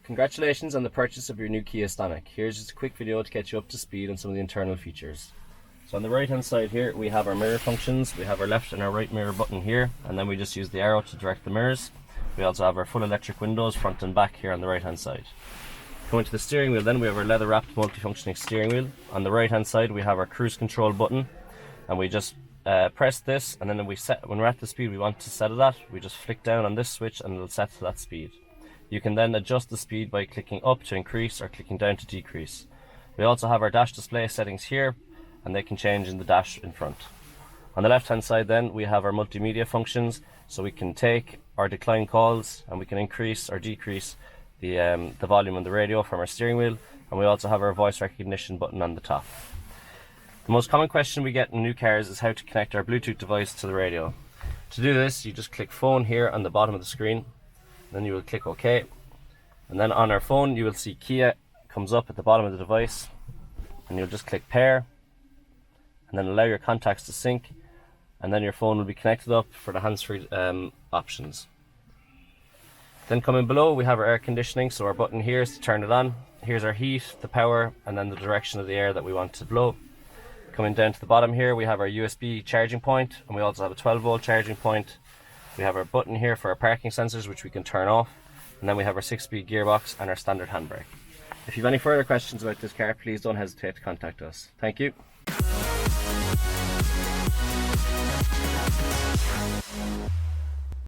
Congratulations on the purchase of your new KIA Stonic. Here's just a quick video to get you up to speed on some of the internal features. So on the right hand side here we have our mirror functions. We have our left and our right mirror button here, and then we just use the arrow to direct the mirrors. We also have our full electric windows front and back here on the right hand side. Going to the steering wheel, then we have our leather wrapped multifunctioning steering wheel. On the right hand side we have our cruise control button, and we just press this, and then when we're at the speed we want to set it at, we just flick down on this switch and it'll set to that speed. You can then adjust the speed by clicking up to increase or clicking down to decrease. We also have our dash display settings here, and they can change in the dash in front. On the left hand side then we have our multimedia functions, so we can take or decline calls, and we can increase or decrease the volume on the radio from our steering wheel, and we also have our voice recognition button on the top. The most common question we get in new cars is how to connect our Bluetooth device to the radio. To do this, you just click phone here on the bottom of the screen, then you will click OK, and then on our phone you will see KIA comes up at the bottom of the device, and you'll just click pair and then allow your contacts to sync, and then your phone will be connected up for the hands-free options. Then coming below we have our air conditioning, so our button here is to turn it on. Here's our heat, the power, and then the direction of the air that we want to blow. Coming down to the bottom here we have our USB charging point, and we also have a 12-volt charging point. We have our button here for our parking sensors, which we can turn off, and then we have our 6-speed gearbox and our standard handbrake. If you have any further questions about this car, please don't hesitate to contact us. Thank you.